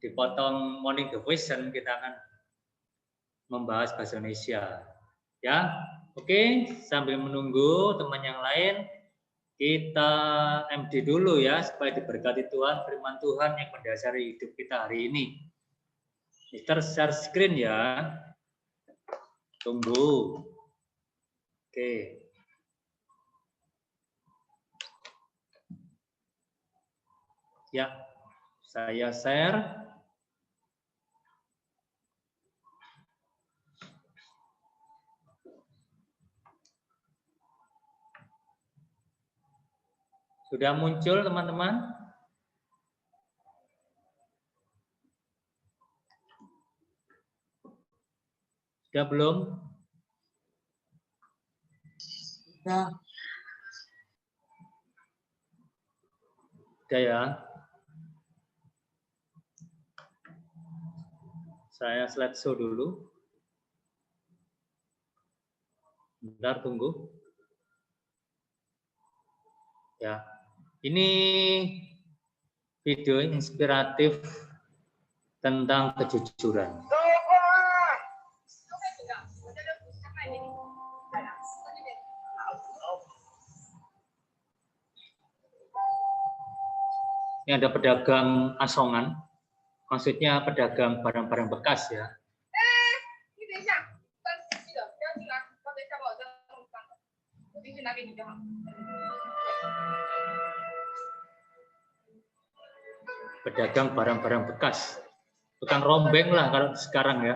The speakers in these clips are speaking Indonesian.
dipotong morning devotion kita akan membahas bahasa Indonesia. Ya, oke. Sambil menunggu teman yang lain, kita MD dulu ya supaya diberkati Tuhan, firman Tuhan yang mendasari hidup kita hari ini. Mister share screen ya. Tunggu. Oke. Ya, saya share. Sudah muncul teman-teman? Sudah belum? Sudah. Sudah ya. Saya slideshow dulu. Bentar, tunggu. Ya, ini video inspiratif tentang kejujuran. Ini ada pedagang asongan, maksudnya pedagang barang-barang bekas ya. Pedagang barang-barang bekas, tukang rombeng lah kalau sekarang ya.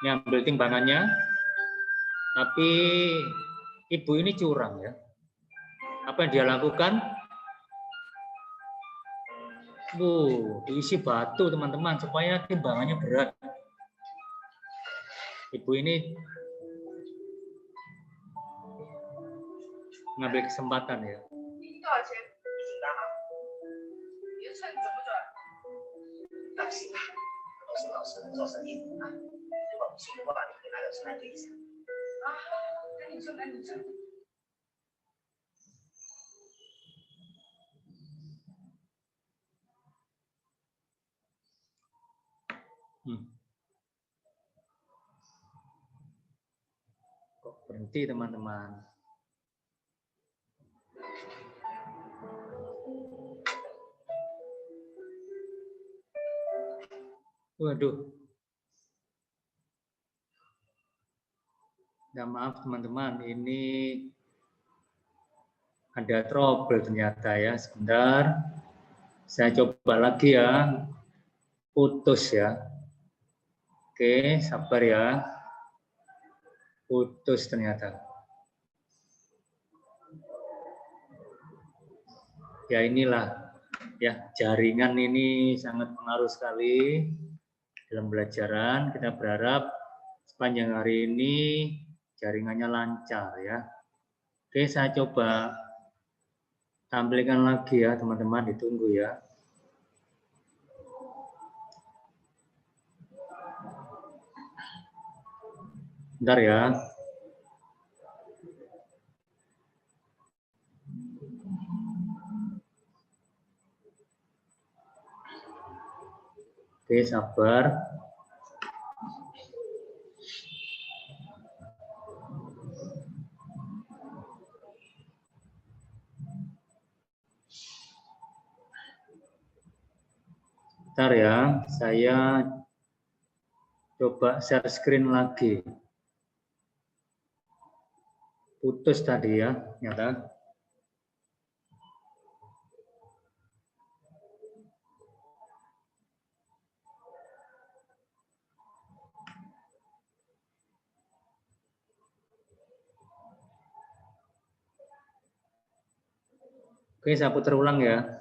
Ini ambil timbangannya, tapi ibu ini curang ya. Apa yang dia lakukan? Diisi batu teman-teman supaya timbangannya berat. Ibu ini mengambil kesempatan ya. Kok berhenti teman-teman? Waduh. Ya, maaf teman-teman, ini ada trouble ternyata ya. Sebentar. Saya coba lagi ya. Putus ya. Oke, sabar ya. Putus ternyata. Ya inilah ya, jaringan ini sangat pengaruh sekali dalam pembelajaran. Kita berharap sepanjang hari ini jaringannya lancar ya. Oke, saya coba tampilkan lagi ya teman-teman, ditunggu ya. Bentar ya. Oke, sabar. Bentar ya, saya coba share screen lagi. Putus tadi ya, ternyata. Oke, saya putar ulang ya.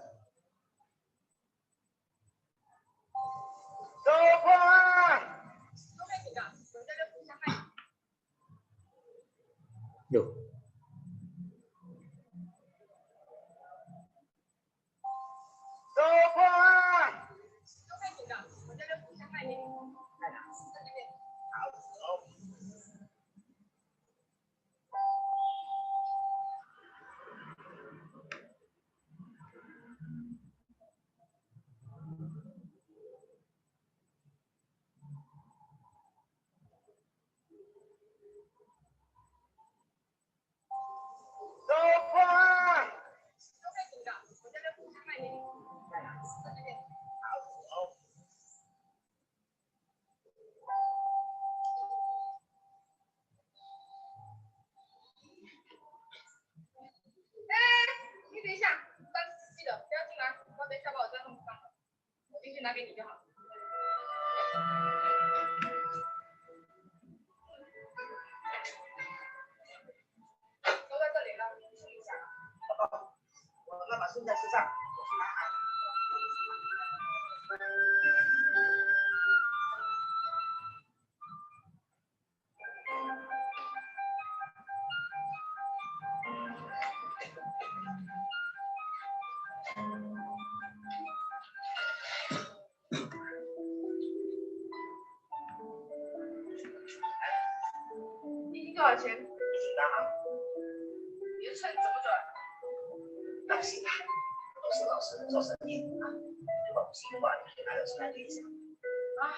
Duh. 那把剩菜吃上，我去拿海。一斤多少钱？1斤3毫。你的秤准不准？放心吧，都是老师做生意啊。如果不行的话，你可以拿着出来对一下。啊，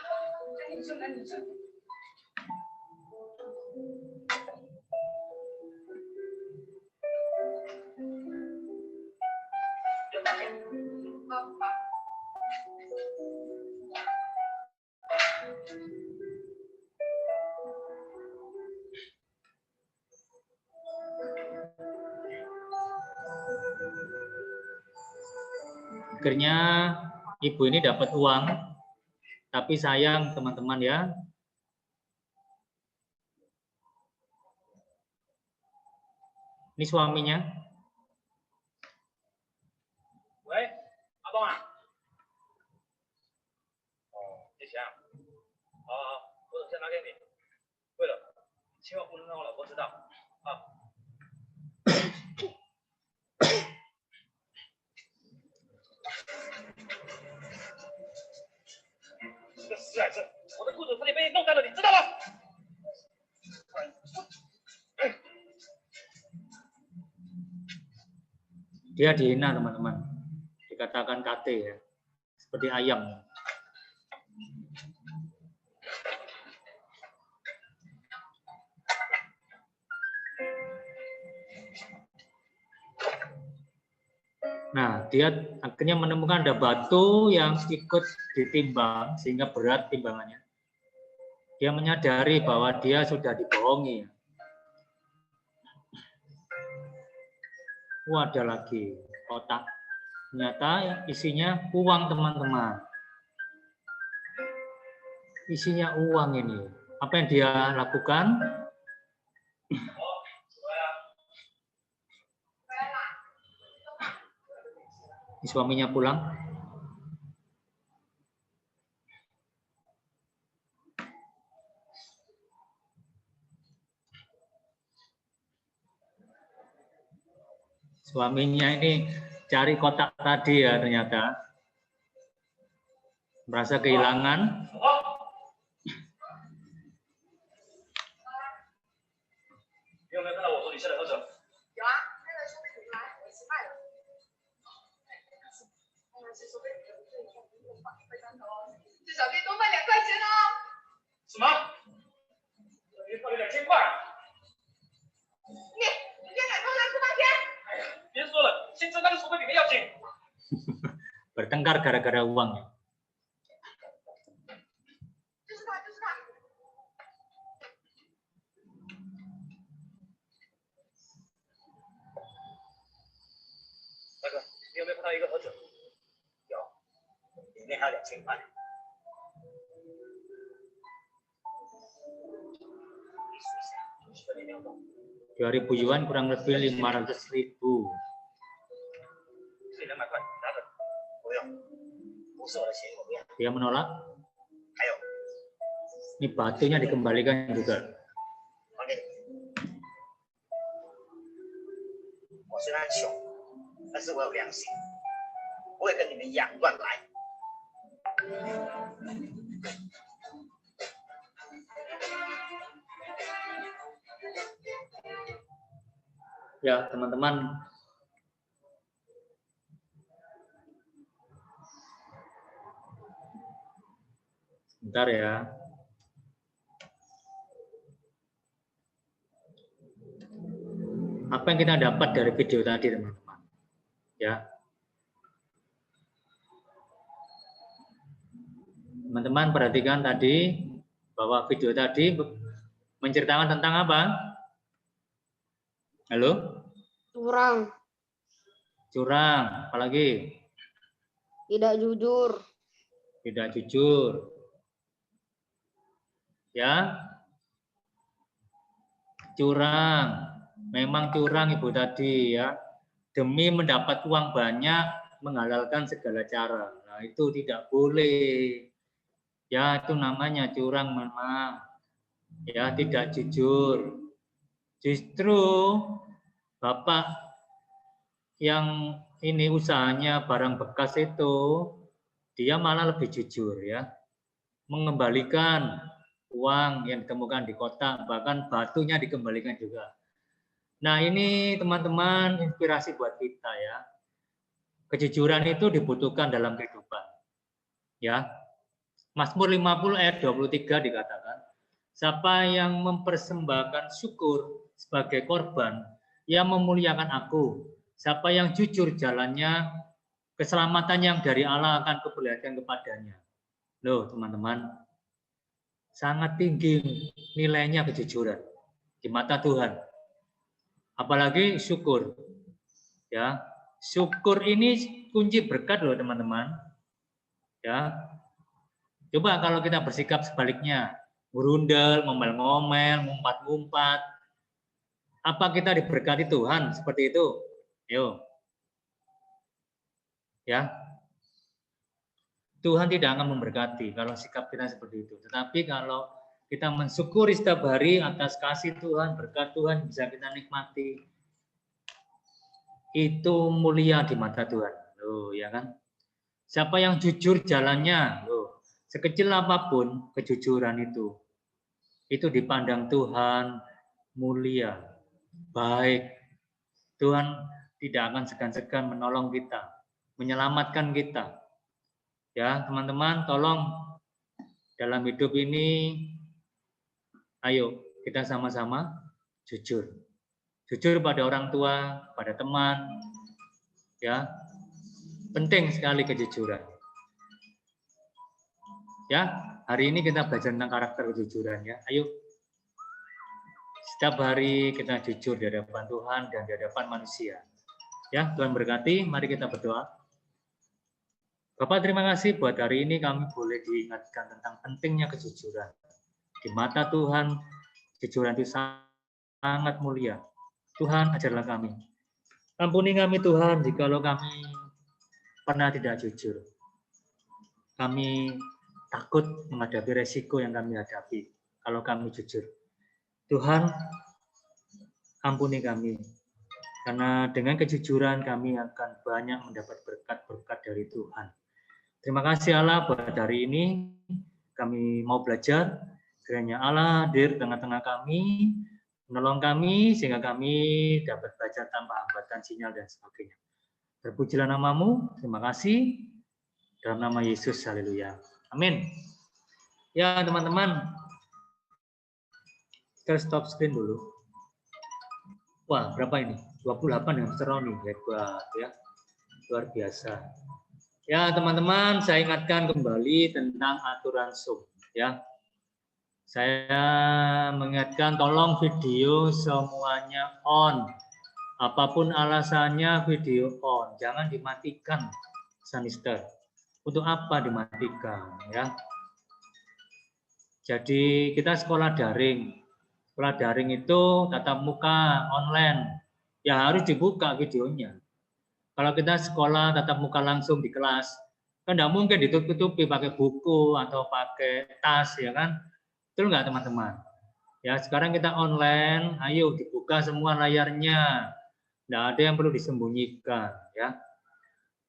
赶紧称，赶紧称。好，好。Akhirnya ibu ini dapat uang, tapi sayang teman-teman ya. Ini suaminya. 喂，阿东啊。哦，谢谢啊。好好好，我等下拿给你。对了，千万不能让我老婆知道啊。这个死矮子，我的裤子差点被你弄脏了，你知道吗？ Dia dihina teman-teman, dikatakan kate ya, seperti ayam. Nah, dia akhirnya menemukan ada batu yang ikut ditimbang sehingga berat timbangannya. Dia menyadari bahwa dia sudah dibohongi. Ada lagi kotak. Ternyata isinya uang teman-teman. Isinya uang ini. Apa yang dia lakukan? Suaminya pulang. Suaminya ini cari kotak tadi ya ternyata. Merasa kehilangan. Bertengkar gara-gara uang. Yuan kurang lebih 500.000. Dia menolak. Ini batunya dikembalikan juga. Ya, teman-teman. Bentar ya. Apa yang kita dapat dari video tadi, teman-teman? Ya. Teman-teman perhatikan tadi bahwa video tadi menceritakan tentang apa? Halo? Curang. Curang, apalagi? Tidak jujur. Tidak jujur. Ya. Curang. Memang curang Ibu tadi ya. Demi mendapat uang banyak menghalalkan segala cara. Nah, itu tidak boleh. Ya, itu namanya curang memang. Ya, tidak jujur. Justru Bapak yang ini usahanya barang bekas itu, dia malah lebih jujur ya. Mengembalikan uang yang ditemukan di kotak, bahkan batunya dikembalikan juga. Nah, ini teman-teman inspirasi buat kita ya. Kejujuran itu dibutuhkan dalam kehidupan. Ya. Mazmur 50 ayat 23 dikatakan, siapa yang mempersembahkan syukur sebagai korban, ia memuliakan aku. Siapa yang jujur jalannya, keselamatan yang dari Allah akan kuperlihatkan kepadanya. Loh, teman-teman, sangat tinggi nilainya kejujuran di mata Tuhan. Apalagi syukur. Ya, syukur ini kunci berkat loh, teman-teman. Ya. Coba kalau kita bersikap sebaliknya, berundel, ngomel-ngomel, ngumpat-ngumpat, apa kita diberkati Tuhan seperti itu? Yo. Ya. Tuhan tidak akan memberkati kalau sikap kita seperti itu. Tetapi kalau kita mensyukuri setiap hari atas kasih Tuhan, berkat Tuhan bisa kita nikmati, itu mulia di mata Tuhan. Loh, ya kan? Siapa yang jujur jalannya, loh, sekecil apapun kejujuran itu dipandang Tuhan mulia, baik. Tuhan tidak akan segan-segan menolong kita, menyelamatkan kita. Ya, teman-teman, tolong dalam hidup ini, ayo kita sama-sama jujur. Jujur pada orang tua, pada teman, ya. Penting sekali kejujuran. Ya, hari ini kita belajar tentang karakter kejujuran ya. Ayo. Setiap hari kita jujur di hadapan Tuhan dan di hadapan manusia. Ya, Tuhan berkati. Mari kita berdoa. Bapak, terima kasih buat hari ini kami boleh diingatkan tentang pentingnya kejujuran. Di mata Tuhan, kejujuran itu sangat mulia. Tuhan, ajarlah kami. Ampuni kami Tuhan, jikalau kami pernah tidak jujur. Kami takut menghadapi resiko yang kami hadapi kalau kami jujur. Tuhan, ampuni kami. Karena dengan kejujuran kami akan banyak mendapat berkat-berkat dari Tuhan. Terima kasih Allah buat hari ini. Kami mau belajar. Kiranya Allah hadir tengah-tengah kami, menolong kami sehingga kami dapat belajar tanpa hambatan sinyal dan sebagainya. Terpujilah namamu. Terima kasih. Dalam nama Yesus, haleluya. Amin. Ya, teman-teman. Kita stop screen dulu. Wah, berapa ini? 28 yang seru nih. Hebat ya. Luar biasa. Ya, teman-teman, saya ingatkan kembali tentang aturan Zoom. Ya. Saya mengingatkan tolong video semuanya on. Apapun alasannya video on. Jangan dimatikan, Sanister. Untuk apa dimatikan ya? Jadi kita sekolah daring. Sekolah daring itu tatap muka online. Ya harus dibuka videonya. Kalau kita sekolah tatap muka langsung di kelas, kan tidak mungkin ditutup-tutupi pakai buku atau pakai tas ya kan? Betul nggak teman-teman? Ya sekarang kita online, ayo dibuka semua layarnya. Tidak ada yang perlu disembunyikan ya.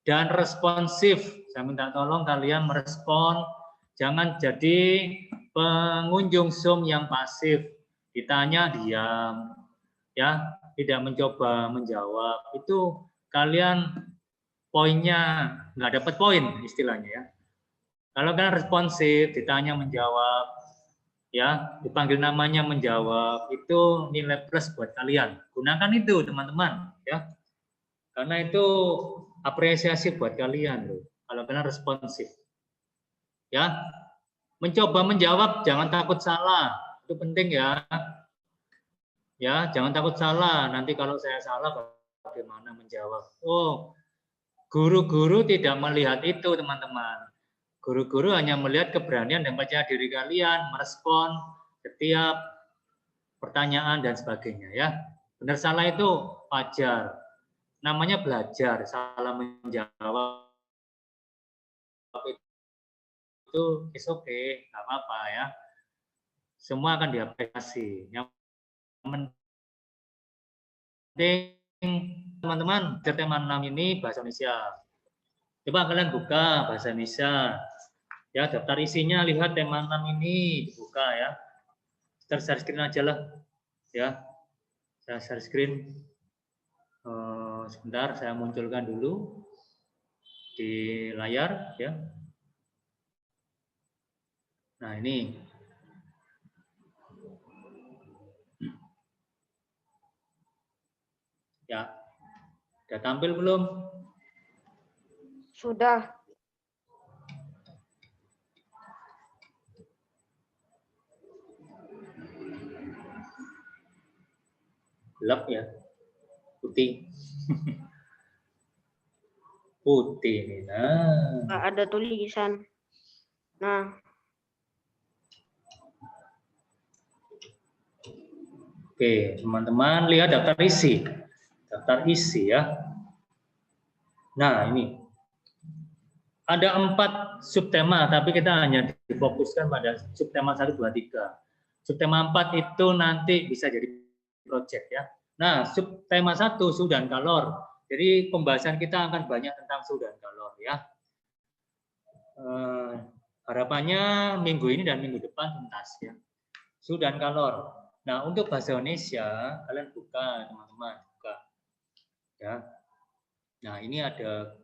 Dan responsif, saya minta tolong kalian merespon, jangan jadi pengunjung Zoom yang pasif, ditanya diam, ya tidak mencoba menjawab, itu kalian poinnya nggak dapat poin istilahnya ya. Kalau kalian responsif, ditanya menjawab, ya dipanggil namanya menjawab, itu nilai plus buat kalian. Gunakan itu teman-teman, ya, karena itu apresiasi buat kalian loh, kalau kalian responsif. Ya, mencoba menjawab, jangan takut salah, itu penting ya. Ya, jangan takut salah. Nanti kalau saya salah, bagaimana menjawab? Oh, Guru-guru tidak melihat itu, teman-teman. Guru-guru hanya melihat keberanian dan percaya diri kalian, merespon setiap pertanyaan dan sebagainya ya. Benar salah itu wajar. Namanya belajar, salah menjawab itu is okay, nggak apa-apa ya. Semua akan diapresiasi. Yang penting teman-teman, tema 6 ini bahasa Indonesia. Coba kalian buka bahasa Indonesia. Ya, daftar isinya lihat tema 6 ini dibuka ya. Share screen aja lah. Ya. Saya share screen. Sebentar saya munculkan dulu di layar ya. Nah, ini. Ya. Sudah tampil belum? Sudah. Gelap ya. Putih. Putih nih. Nah. Nggak ada tulisan. Nah. Oke, teman-teman lihat daftar isi. Daftar isi ya. Nah, ini. Ada 4 subtema, tapi kita hanya difokuskan pada subtema 1, 2, 3. Subtema 4 itu nanti bisa jadi project ya. Nah, subtema 1 suhu dan kalor. Jadi pembahasan kita akan banyak tentang suhu dan kalor ya. Harapannya minggu ini dan minggu depan tuntas ya. Suhu dan kalor. Nah, untuk bahasa Indonesia kalian buka teman-teman, buka. Ya. Nah, ini ada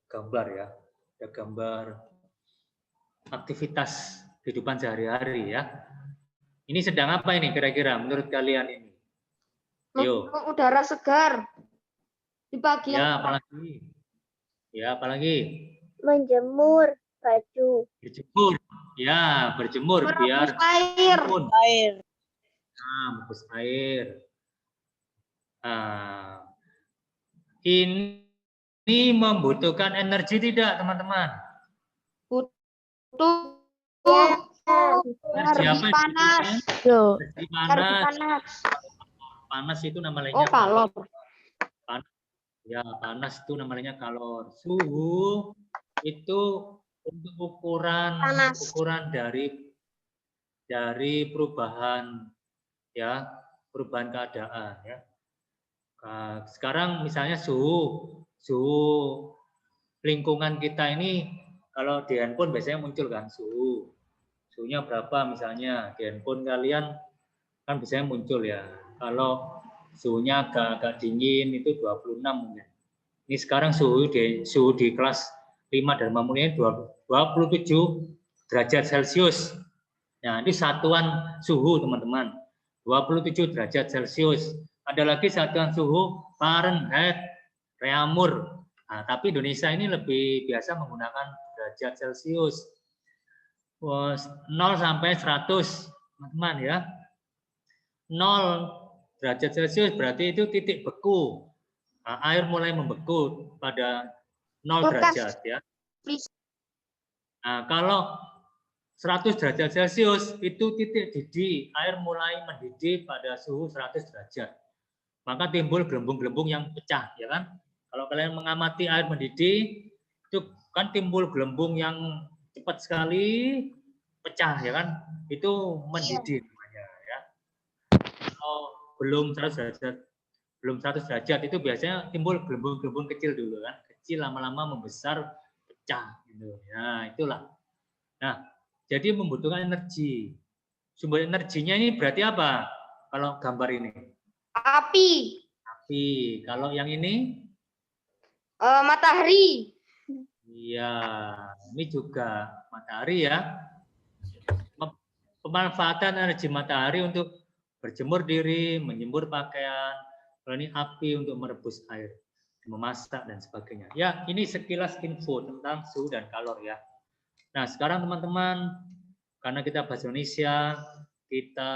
gambar ya. Ada gambar aktivitas kehidupan sehari-hari ya. Ini sedang apa ini kira-kira menurut kalian ini? Yo. Udara segar di pagi Ya, yang apalagi? Ya, apalagi? Menjemur baju. Berjemur. Ya, berjemur biar air. Air. Nah, membus air. Nah, ini membutuhkan energi tidak, teman-teman? Butuh. Energi apa? Panas. Energi panas. Panas. Panas itu namanya Oh, kalor. panas. Ya, panas itu namanya kalor. Suhu itu untuk ukuran Panas. dari perubahan ya, perubahan keadaan ya. Sekarang misalnya suhu lingkungan kita ini kalau di handphone biasanya muncul kan suhunya berapa misalnya di handphone kalian kan biasanya muncul ya. Kalau suhunya agak dingin itu 26 mungkin. Ini sekarang suhu di kelas 5 dan 5 ini 27 derajat Celcius. Nah, ini satuan suhu teman-teman. 27 derajat Celcius. Ada lagi satuan suhu Fahrenheit, Reaumur. Nah, tapi Indonesia ini lebih biasa menggunakan derajat Celcius. 0 sampai 100, teman-teman ya. 0 derajat Celcius berarti itu titik beku. Nah, air mulai membeku pada 0 derajat ya. Nah, kalau 100 derajat Celcius itu titik didih, air mulai mendidih pada suhu 100 derajat. Maka timbul gelembung-gelembung yang pecah, ya kan? Kalau kalian mengamati air mendidih, itu kan timbul gelembung yang cepat sekali pecah, ya kan? Itu mendidih namanya, ya. Kalau belum 100 derajat itu biasanya timbul gelembung-gelembung kecil dulu kan, kecil lama-lama membesar pecah gitu. Nah, itulah. Nah, jadi membutuhkan energi. Sumber energinya ini berarti apa? Kalau gambar ini? Api. Api. Kalau yang ini? Matahari. Iya, ini juga matahari ya. Pemanfaatan energi matahari untuk berjemur diri, menjemur pakaian. Kalau ini api untuk merebus air, memasak dan sebagainya. Ya, ini sekilas info tentang suhu dan kalor ya. Nah, sekarang teman-teman, karena kita bahasa Indonesia, kita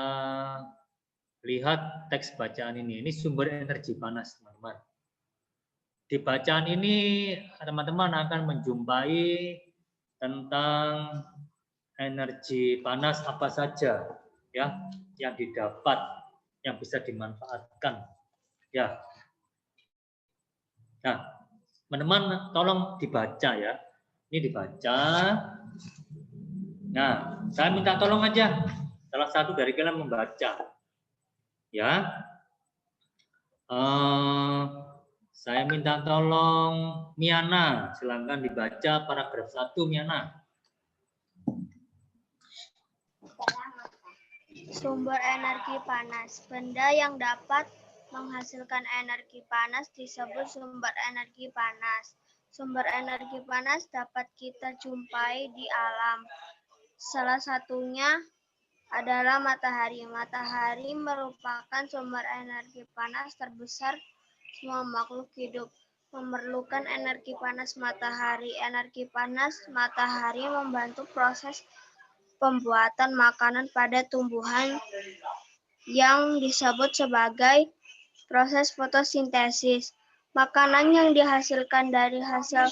lihat teks bacaan ini. Ini sumber energi panas, teman-teman. di bacaan ini teman-teman akan menjumpai tentang energi panas apa saja ya yang didapat, yang bisa dimanfaatkan ya. Nah, teman-teman tolong dibaca ya. Ini dibaca. Nah, saya minta tolong aja salah satu dari kalian membaca. Ya. Saya minta tolong Miana, silakan dibaca paragraf 1 Miana. Sumber energi panas. Benda yang dapat menghasilkan energi panas disebut sumber energi panas. Sumber energi panas dapat kita jumpai di alam. Salah satunya adalah matahari. Matahari merupakan sumber energi panas terbesar. Semua makhluk hidup memerlukan energi panas matahari. Energi panas matahari membantu proses pembuatan makanan pada tumbuhan yang disebut sebagai proses fotosintesis. Makanan yang dihasilkan dari hasil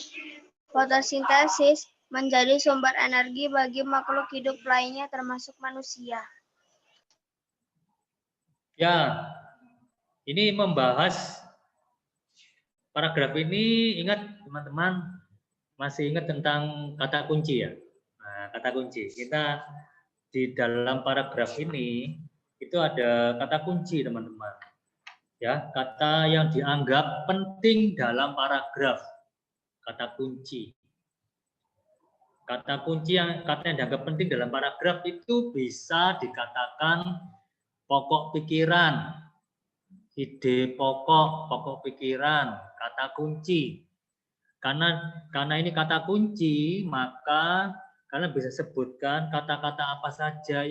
fotosintesis menjadi sumber energi bagi makhluk hidup lainnya termasuk manusia. Ya, ini membahas paragraf ini, ingat teman-teman, masih ingat tentang kata kunci ya? Nah, kata kunci. Kita di dalam paragraf ini, itu ada kata kunci teman-teman. Ya, kata yang dianggap penting dalam paragraf. Kata kunci. Kata kunci yang dianggap penting dalam paragraf itu bisa dikatakan pokok pikiran, ide pokok, pokok pikiran, kata kunci. Karena ini kata kunci, maka kalian bisa sebutkan kata-kata apa saja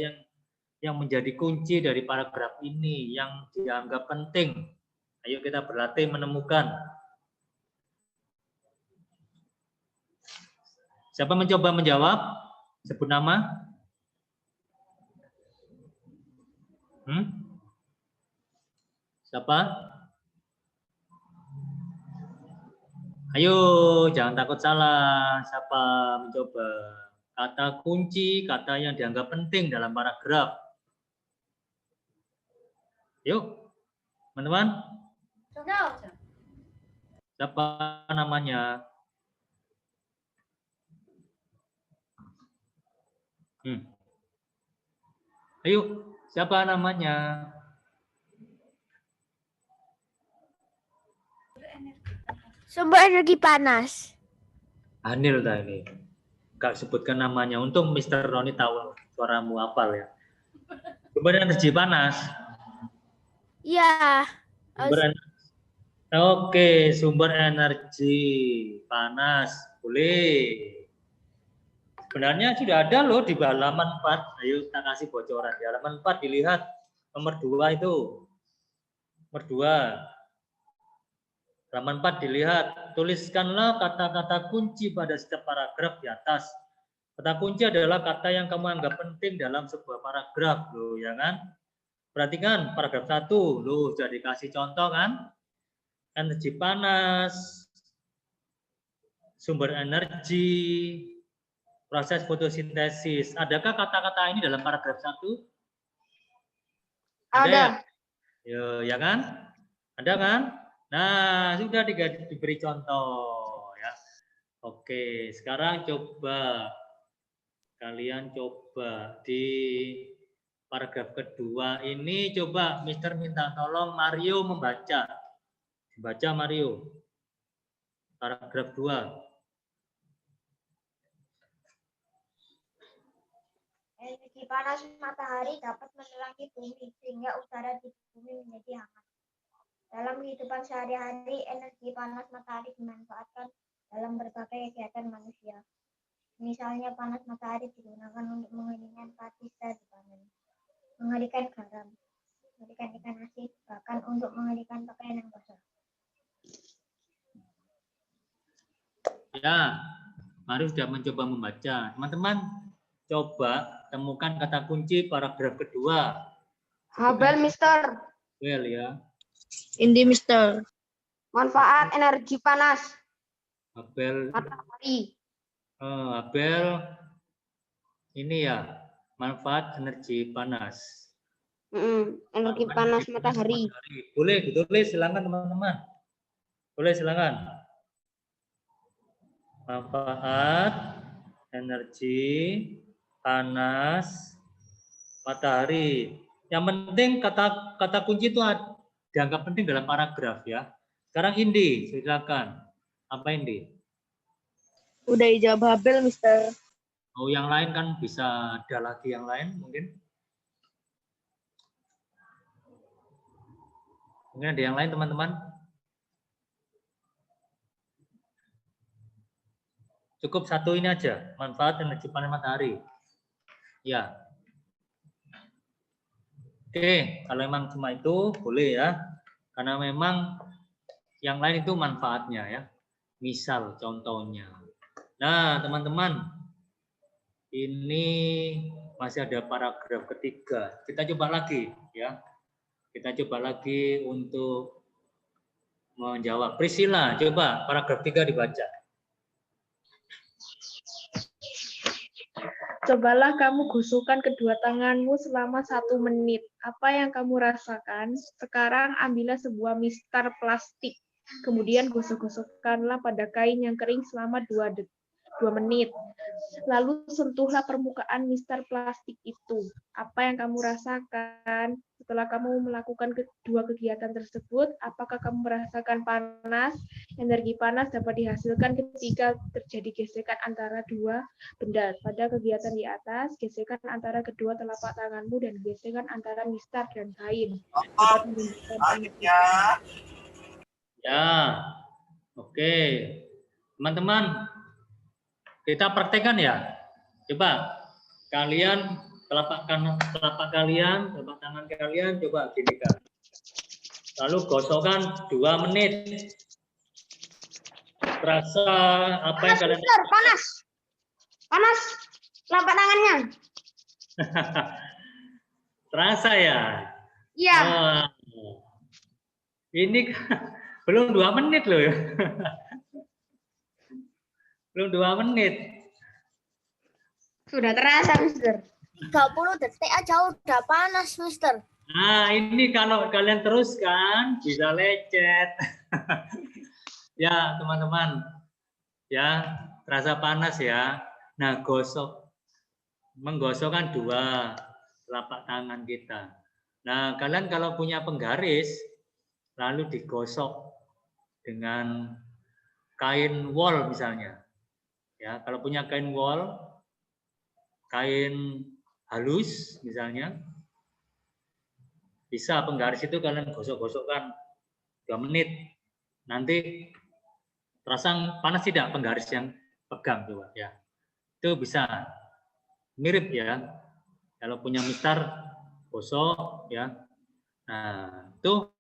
yang menjadi kunci dari paragraf ini yang dianggap penting. Ayo kita berlatih menemukan. Siapa mencoba menjawab? Sebut nama. Siapa? Ayo, jangan takut salah. Siapa mencoba? Kata kunci, kata yang dianggap penting dalam paragraf. Yuk, teman-teman. Siapa namanya? Ayo, siapa namanya? Sumber energi panas. Anil dah ini. Gak sebutkan namanya. Untung Mr. Roni tahu suaramu hafal ya. Sumber energi panas. Ya. Oke, sumber energi panas. Boleh. Sebenarnya sudah ada loh di halaman 4. Ayo kita kasih bocoran. Di halaman 4 dilihat nomor 2 itu. Nomor 2. Halaman 4 dilihat. Tuliskanlah kata-kata kunci pada setiap paragraf di atas. Kata kunci adalah kata yang kamu anggap penting dalam sebuah paragraf loh, ya kan? Perhatikan paragraf 1 loh, sudah dikasih contoh kan? Energi panas, sumber energi, proses fotosintesis. Adakah kata-kata ini dalam paragraf 1? Ada. Ya kan? Ada kan? Nah, sudah diberi contoh ya. Oke, sekarang coba kalian coba di paragraf kedua ini coba Mister minta tolong Mario membaca. Baca Mario. Paragraf 2. Energi panas matahari dapat menerangi bumi sehingga udara di bumi menjadi hangat. Dalam kehidupan sehari-hari, energi panas matahari dimanfaatkan dalam berbagai kegiatan manusia. Misalnya panas matahari digunakan untuk mengeringkan padi setelah dipanen, mengeringkan garam, mengeringkan ikan asin, bahkan untuk mengeringkan pakaian yang basah. Ya, Mario sudah mencoba membaca. Teman-teman, coba temukan kata kunci paragraf kedua. Habel, Mister. Well ya. Ini, Mister. Manfaat energi panas Abel, matahari. Abel, ini ya, manfaat energi panas. Energi panas matahari. Boleh ditulis, silakan teman-teman. Boleh, silakan. Manfaat energi panas matahari. Yang penting kata kunci itu dianggap penting dalam paragraf ya. Sekarang Indi, silakan. Apa Indi? Udah dijawab Abel, Mister. Oh, yang lain kan bisa ada lagi yang lain mungkin. Mungkin ada yang lain teman-teman. Cukup satu ini aja, manfaat energi panas matahari. Ya. Oke, kalau memang cuma itu boleh ya. Karena memang yang lain itu manfaatnya ya. Misal contohnya. Nah, teman-teman, ini masih ada paragraf ketiga. Kita coba lagi ya. Kita coba lagi untuk menjawab. Priscilla, coba paragraf 3 dibaca. Cobalah kamu gosokkan kedua tanganmu selama 1 menit. Apa yang kamu rasakan? Sekarang ambillah sebuah mistar plastik. Kemudian gosok-gosokkanlah pada kain yang kering selama 2 menit. Lalu sentuhlah permukaan mistar plastik itu. Apa yang kamu rasakan? Setelah kamu melakukan kedua kegiatan tersebut, apakah kamu merasakan panas? Energi panas dapat dihasilkan ketika terjadi gesekan antara dua benda. Pada kegiatan di atas, gesekan antara kedua telapak tanganmu dan gesekan antara mistar dan kain. Ya, oke. Teman-teman, kita praktekkan ya. Coba kalian telapak kalian, telapak tangan kalian coba ginikan. Lalu gosokkan 2 menit. Terasa apa yang kalian Panas. Panas telapak tangannya. terasa ya? Iya. Oh, ini belum 2 menit loh ya. Belum 2 menit. Sudah terasa, Mister. 30 detik aja udah panas, Mister. Nah, ini kalau kalian teruskan bisa lecet. Ya, teman-teman. Ya, terasa panas ya. Nah, menggosokkan 2 telapak tangan kita. Nah, kalian kalau punya penggaris lalu digosok dengan kain wol misalnya. Ya, kalau punya kain wol, kain halus misalnya, bisa penggaris itu kalian gosok-gosokkan 2 menit. Nanti terasa panas tidak penggaris yang pegang coba ya. Itu bisa mirip ya. Kalau punya mistar gosok ya. Nah, itu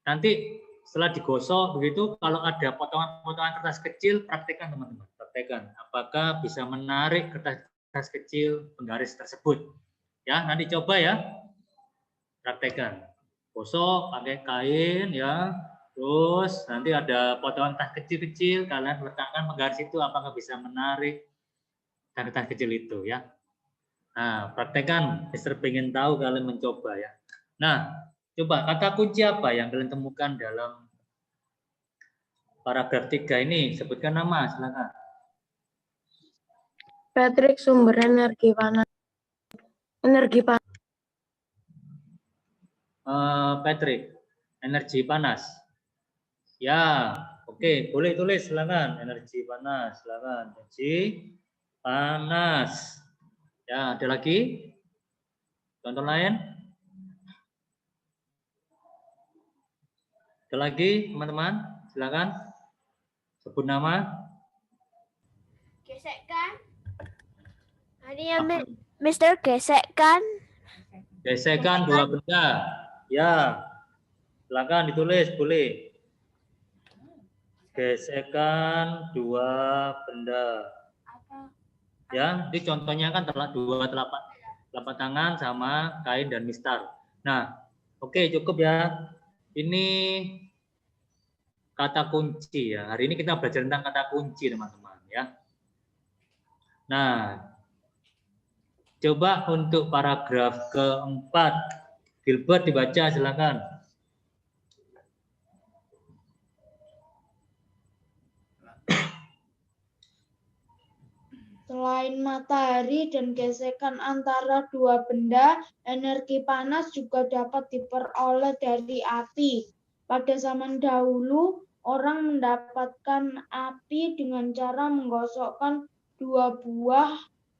nanti setelah digosok begitu kalau ada potongan-potongan kertas kecil, praktekkan teman-teman. Praktekkan apakah bisa menarik kertas kecil penggaris tersebut. Ya, nanti coba ya. Praktekkan. Gosok pakai kain ya. Terus nanti ada potongan kertas kecil-kecil, kalian letakkan penggaris itu apakah bisa menarik kertas kecil itu ya. Nah, praktekkan. Mister pengen tahu kalian mencoba ya. Nah, coba kata kunci apa yang kalian temukan dalam paragraf 3 ini? Sebutkan nama, silakan. Patrick, sumber energi panas. Energi panas. Patrick, energi panas. Ya, oke, boleh tulis, silakan. Energi panas, silakan. Energi panas. Ya, ada lagi? Contoh lain? Ada lagi, teman-teman? Silakan. Sebut nama. Gesekkan. Ini ya, Mister, gesekkan. Gesekan 2 benda. Ya, silakan ditulis, boleh. Gesekan 2 benda. Ya, ini contohnya kan 2 telapak tangan sama kain dan mistar. Nah, oke, cukup ya. Ini kata kunci ya. Hari ini kita belajar tentang kata kunci teman-teman ya. Nah, coba untuk paragraf keempat, Gilbert dibaca silakan. Selain matahari dan gesekan antara dua benda, energi panas juga dapat diperoleh dari api. Pada zaman dahulu, orang mendapatkan api dengan cara menggosokkan dua buah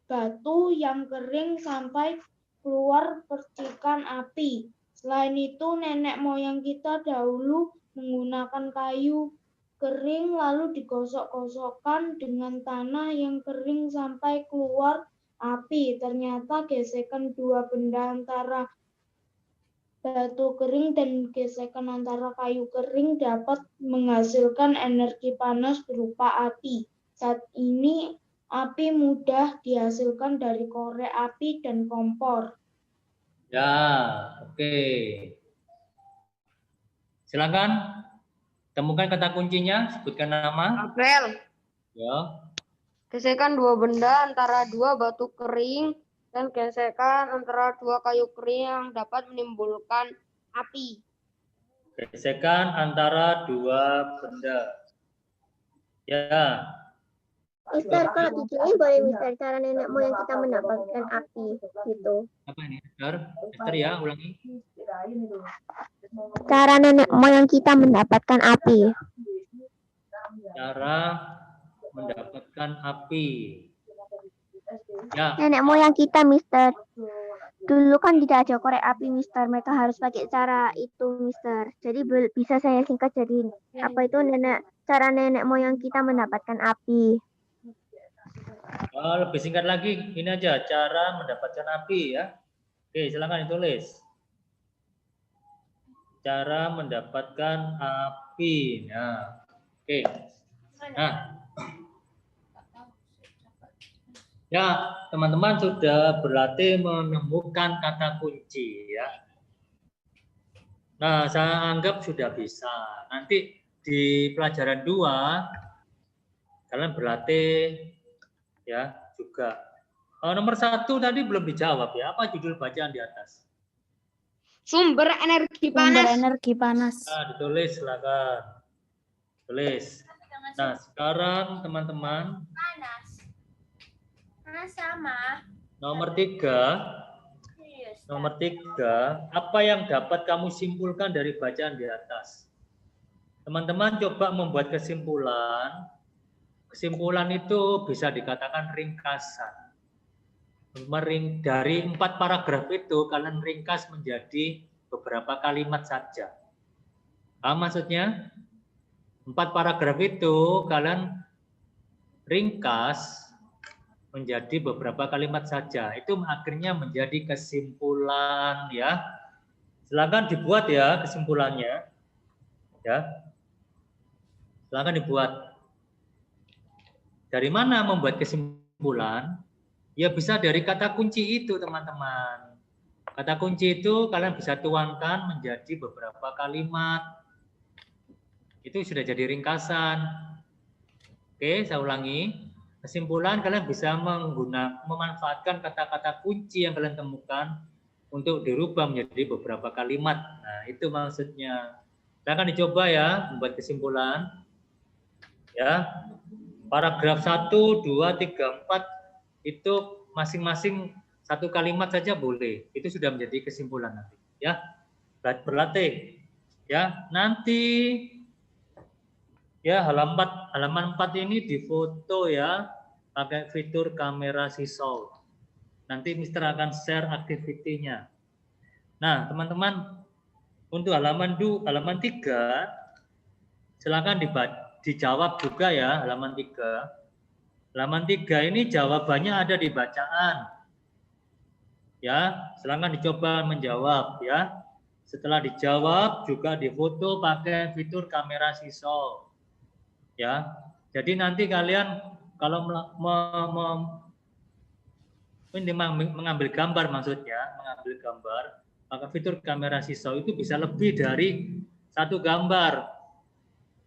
batu yang kering sampai keluar percikan api. Selain itu, nenek moyang kita dahulu menggunakan kayu kering lalu digosok-gosokkan dengan tanah yang kering sampai keluar api. Ternyata gesekan dua benda antara batu kering dan gesekan antara kayu kering dapat menghasilkan energi panas berupa api. Saat ini api mudah dihasilkan dari korek api dan kompor. Ya, oke. Silakan. Temukan kata kuncinya, sebutkan nama. Apel. Ya. Gesekan dua benda antara dua batu kering dan gesekan antara dua kayu kering yang dapat menimbulkan api. Gesekan antara dua benda. Ya. Mister, kalau dijelasin boleh Mister cara nenek moyang kita mendapatkan api gitu. Apa ini? Mister ya, ulangi. Cara nenek moyang kita mendapatkan api. Cara mendapatkan api. Ya. Nenek moyang kita, Mister. Dulu kan tidak ada korek api, Mister. Mereka harus pakai cara itu, Mister. Jadi bisa saya singkat jadi apa itu cara nenek moyang kita mendapatkan api. Lebih singkat lagi, ini aja cara mendapatkan api ya. Oke, silakan ditulis. Cara mendapatkan api. Nah, oke. Nah, ya teman-teman sudah berlatih menemukan kata kunci ya. Nah, saya anggap sudah bisa. Nanti di pelajaran 2 kalian berlatih ya juga. Nomor 1 tadi belum dijawab ya. Apa judul bacaan di atas? Sumber energi panas. Sumber energi panas. Nah, ditulis silakan. Tulis. Nah, sekarang teman-teman. Panas sama. Nomor 3. Nomor 3. Apa yang dapat kamu simpulkan dari bacaan di atas? Teman-teman coba membuat kesimpulan. Kesimpulan itu bisa dikatakan ringkasan. Dari 4 paragraf itu kalian ringkas menjadi beberapa kalimat saja. Apa maksudnya? 4 paragraf itu kalian ringkas menjadi beberapa kalimat saja. Itu akhirnya menjadi kesimpulan ya. Silakan dibuat ya kesimpulannya. Ya. Silakan dibuat. Dari mana membuat kesimpulan? Ya bisa dari kata kunci itu teman-teman. Kata kunci itu kalian bisa tuangkan menjadi beberapa kalimat. Itu sudah jadi ringkasan. Oke, saya ulangi. Kesimpulan kalian bisa memanfaatkan kata-kata kunci yang kalian temukan untuk dirubah menjadi beberapa kalimat. Nah, itu maksudnya. Silakan dicoba ya membuat kesimpulan. Ya. Paragraf 1, 2, 3, 4 itu masing-masing 1 kalimat saja boleh. Itu sudah menjadi kesimpulan nanti. Ya, berlatih. Ya, nanti ya halaman 4 ini difoto ya pakai fitur kamera sisal. Nanti Mister akan share activity-nya. Nah, teman-teman untuk halaman 3 silakan dijawab juga ya halaman 3. Halaman 3 ini jawabannya ada di bacaan. Ya, silakan dicoba menjawab ya. Setelah dijawab juga difoto pakai fitur kamera sisal. Ya. Jadi nanti kalian kalau mengambil gambar maksudnya, mengambil gambar pakai fitur kamera sisal itu bisa lebih dari 1 gambar.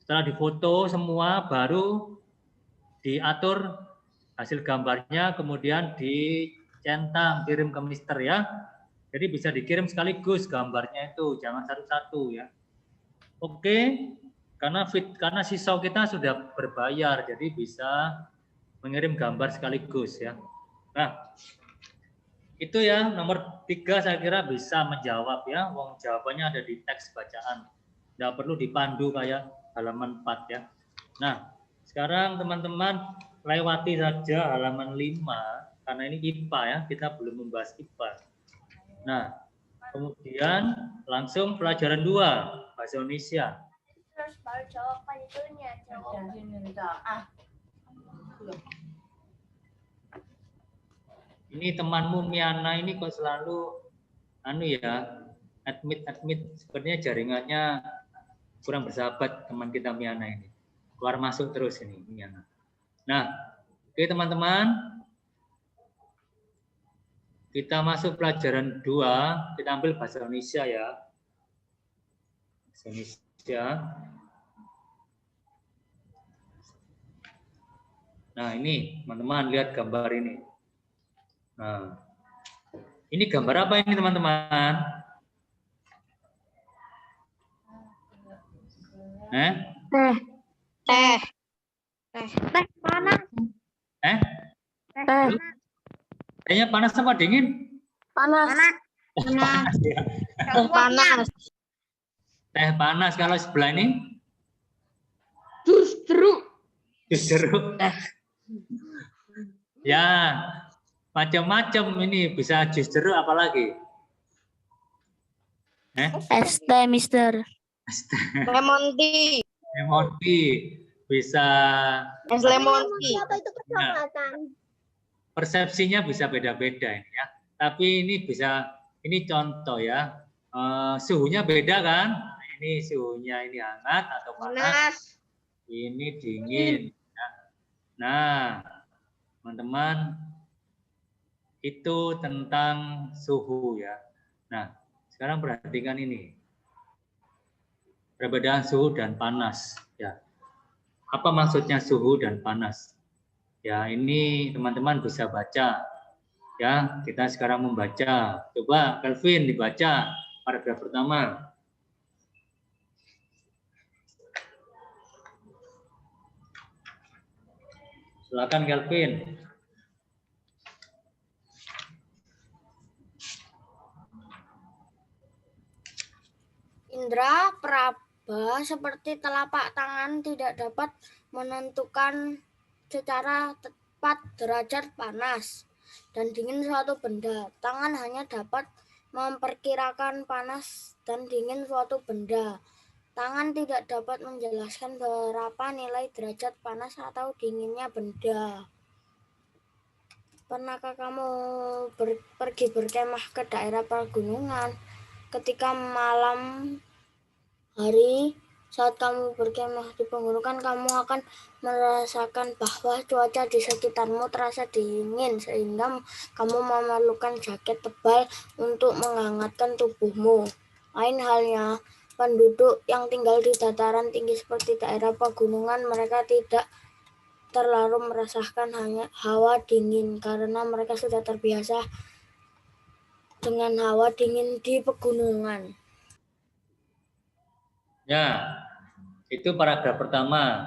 Setelah difoto semua, baru diatur hasil gambarnya, kemudian dicentang, kirim ke Mister ya. Jadi bisa dikirim sekaligus gambarnya itu, jangan satu-satu ya. Oke, karena siswa kita sudah berbayar, jadi bisa mengirim gambar sekaligus ya. Nah, itu ya nomor 3 saya kira bisa menjawab ya. Wong jawabannya ada di teks bacaan. Tidak perlu dipandu kayak halaman 4 ya. Nah, sekarang teman-teman lewati saja halaman 5 karena ini IPA ya, kita belum membahas IPA. Nah, kemudian langsung pelajaran 2 bahasa Indonesia. Terus baru jawaban itunya. Ini temanmu Miana ini kok selalu admit sepertinya jaringannya kurang bersahabat teman kita Miana ini. Keluar masuk terus ini Miana. Nah, oke teman-teman. Kita masuk pelajaran 2, kita ambil bahasa Indonesia ya. Bahasa Indonesia. Nah, ini teman-teman lihat gambar ini. Nah, ini gambar apa ini teman-teman? Teh panas. Tehnya panas sama dingin? Panas. Panas ya. Panas. Teh panas, kalau sebelah ini? Justru. Ya, macam-macam ini, bisa jus jeruk apalagi? Es teh, Mister. Lemon tea. Lemon tea, bisa. Es lemon tea. Apa itu kecamatan? Persepsinya bisa beda-beda ini ya. Tapi ini bisa, ini contoh ya. Suhunya beda kan? Ini suhunya ini hangat atau panas? Ini dingin. Nah, teman-teman, itu tentang suhu ya. Nah, sekarang perhatikan ini. Perbedaan suhu dan panas ya. Apa maksudnya suhu dan panas? Ya, ini teman-teman bisa baca. Ya, kita sekarang membaca. Coba Kelvin dibaca paragraf pertama. Silakan Kelvin. Indra peraba seperti telapak tangan tidak dapat menentukan secara tepat derajat panas dan dingin suatu benda. Tangan hanya dapat memperkirakan panas dan dingin suatu benda. Tangan tidak dapat menjelaskan berapa nilai derajat panas atau dinginnya benda. Pernahkah kamu pergi berkemah ke daerah pegunungan? Ketika malam hari, saat kamu berkemah di pegunungan, kamu akan merasakan bahwa cuaca di sekitarmu terasa dingin, sehingga kamu memerlukan jaket tebal untuk menghangatkan tubuhmu. Lain halnya, penduduk yang tinggal di dataran tinggi seperti daerah pegunungan, mereka tidak terlalu merasakan hanya hawa dingin karena mereka sudah terbiasa dengan hawa dingin di pegunungan. Ya, itu paragraf pertama.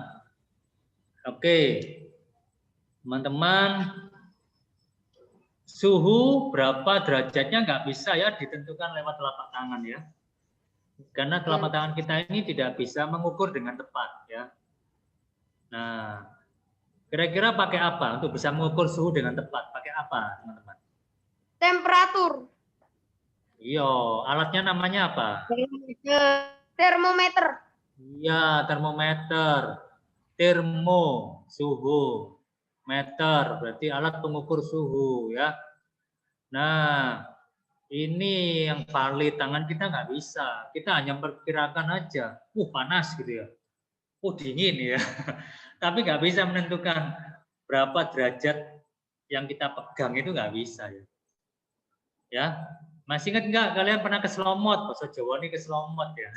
Oke, teman-teman, suhu berapa derajatnya nggak bisa ya ditentukan lewat telapak tangan ya. Karena telapak tangan kita ini tidak bisa mengukur dengan tepat ya. Nah, kira-kira pakai apa untuk bisa mengukur suhu dengan tepat? Pakai apa, teman-teman? Temperatur. Iya, alatnya namanya apa? Termometer. Iya, termometer. Termo, suhu. Meter, berarti alat pengukur suhu ya. Nah, ini yang valid, tangan kita nggak bisa. Kita hanya memperkirakan aja. Panas gitu ya. Dingin ya. Tapi nggak bisa menentukan berapa derajat yang kita pegang, itu nggak bisa ya. Ya, masih ingat nggak kalian pernah ke Slomot? Bahasa Jawa ini ke Slomot ya.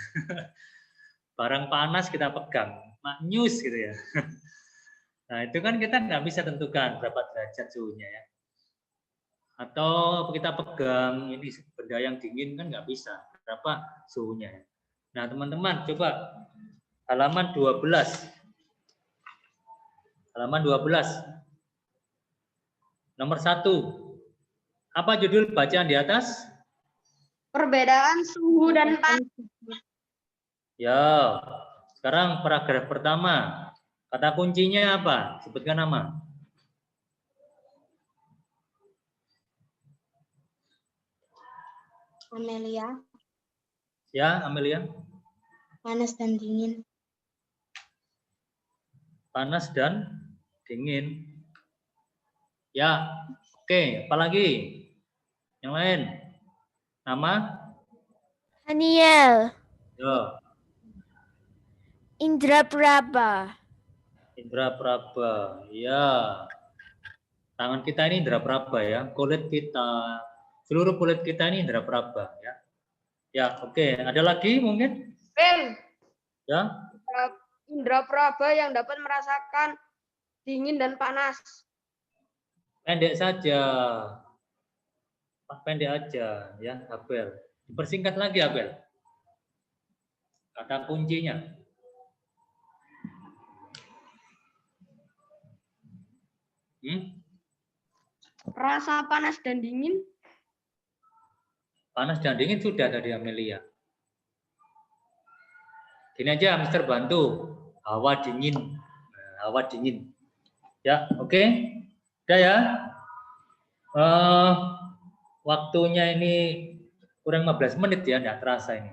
barang panas kita pegang, maknyus gitu ya. Nah itu kan kita nggak bisa tentukan berapa derajat suhunya ya. Atau kita pegang ini benda yang dingin kan nggak bisa berapa suhunya ya. Nah teman-teman coba halaman 12. Halaman 12. Nomor 1. Apa judul bacaan di atas? Perbedaan suhu dan panas. Ya, sekarang paragraf pertama. Kata kuncinya apa? Sebutkan nama. Amelia, Ya, Amelia. panas dan dingin. Panas dan dingin. Ya, oke. Apalagi? Yang lain? Nama? Daniel. Ya, Indra Praba. Indra Praba. Ya. Tangan kita ini indra praba ya. Kulit kita, seluruh kulit kita ini indra praba ya. Ya, oke. Ada lagi mungkin? Ben, Ya. indra praba yang dapat merasakan dingin dan panas. Pendek saja. Pendek aja ya, Abel. Dipersingkat lagi, Abel. Kata kuncinya. Rasa panas dan dingin. Panas dan dingin sudah tadi Amelia. Gini aja, Mister bantu. Hawa dingin. Hawa dingin. Ya, oke. Udah ya. Waktunya ini kurang 15 menit ya, nggak terasa ini.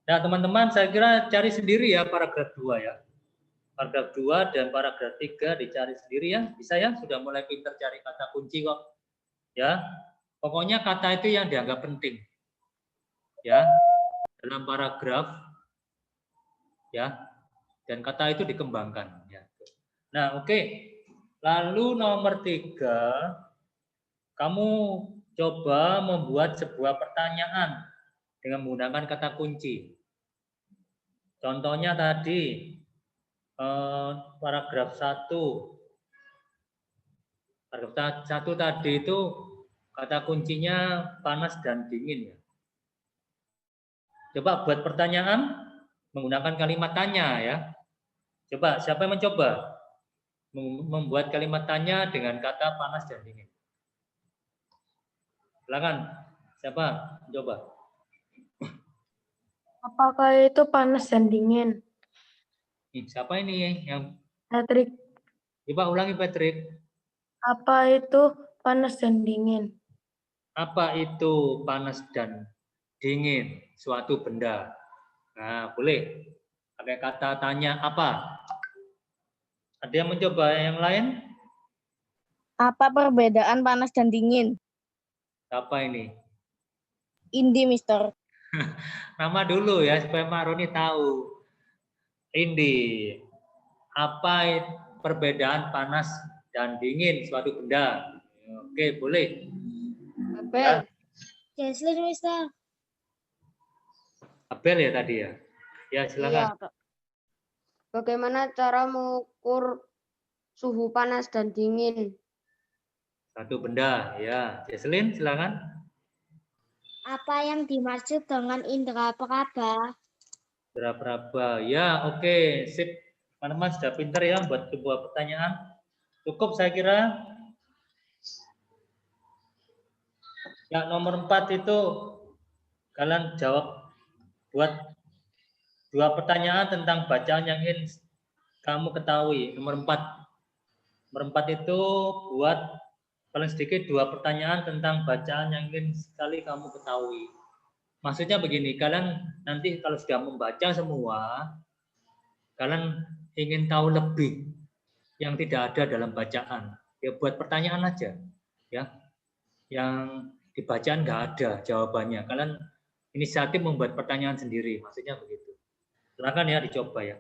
Nah, teman-teman, saya kira cari sendiri ya paragraf 2 ya. Paragraf 2 dan paragraf 3 dicari sendiri ya. Bisa ya? Sudah mulai pintar cari kata kunci kok. Ya. Pokoknya kata itu yang dianggap penting. Ya. Dalam paragraf ya. Dan kata itu dikembangkan ya. Nah, oke. Lalu nomor 3, kamu coba membuat sebuah pertanyaan dengan menggunakan kata kunci. Contohnya tadi paragraf 1. Paragraf 1 tadi itu kata kuncinya panas dan dingin ya. Coba buat pertanyaan menggunakan kalimat tanya ya. Coba siapa yang mencoba membuat kalimat tanya dengan kata panas dan dingin? Silakan. Siapa? Coba. Apakah itu panas dan dingin? Siapa ini yang Patrick. coba ulangi Patrick. Apa itu panas dan dingin? Apa itu panas dan dingin? Suatu benda. Nah, boleh. Pakai kata tanya apa? Ada yang mencoba yang lain? Apa perbedaan panas dan dingin? Apa ini? Indi, Mister. Nama dulu ya supaya Mak Roni tahu. Indi. Apa perbedaan panas dan dingin suatu benda? Oke, boleh. Abel. Jesslyn, Mister. Abel ya tadi ya. Ya, silakan. Iya. Bagaimana cara mengukur suhu panas dan dingin? Satu benda, ya. Jesslyn, silakan. Apa yang dimaksud dengan indera peraba? Indra praba. Ya, oke. Sip. Teman-teman sudah pintar ya buat sebuah pertanyaan. Cukup saya kira. Ya, nomor 4 itu kalian jawab buat 2 pertanyaan tentang bacaan yang ingin kamu ketahui. Nomor 4. Nomor 4 itu buat paling sedikit 2 pertanyaan tentang bacaan yang ingin sekali kamu ketahui. Maksudnya begini, kalian nanti kalau sudah membaca semua, kalian ingin tahu lebih yang tidak ada dalam bacaan. Ya buat pertanyaan aja. Ya. Yang di bacaan nggak ada jawabannya. Kalian inisiatif membuat pertanyaan sendiri. Maksudnya begitu. Silakan ya dicoba ya.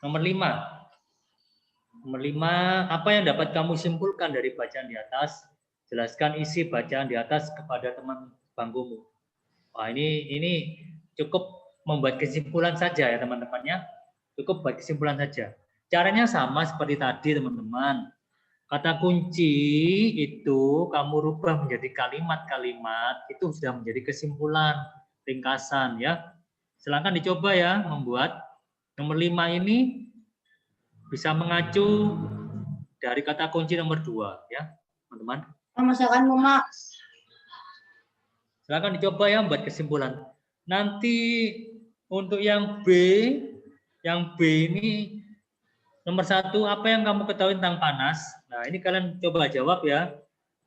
Nomor 5. Nomor 5, apa yang dapat kamu simpulkan dari bacaan di atas? Jelaskan isi bacaan di atas kepada teman bangkumu. Wah, ini cukup membuat kesimpulan saja ya teman-teman ya. Cukup buat kesimpulan saja. Caranya sama seperti tadi teman-teman. Kata kunci itu kamu rubah menjadi kalimat-kalimat, itu sudah menjadi kesimpulan, ringkasan ya. Silakan dicoba ya membuat. Nomor 5 ini bisa mengacu dari kata kunci nomor 2 ya, teman-teman. Masakan Mama. Silakan dicoba ya membuat kesimpulan. Nanti untuk yang B ini nomor 1, apa yang kamu ketahui tentang panas? Nah, ini kalian coba jawab ya.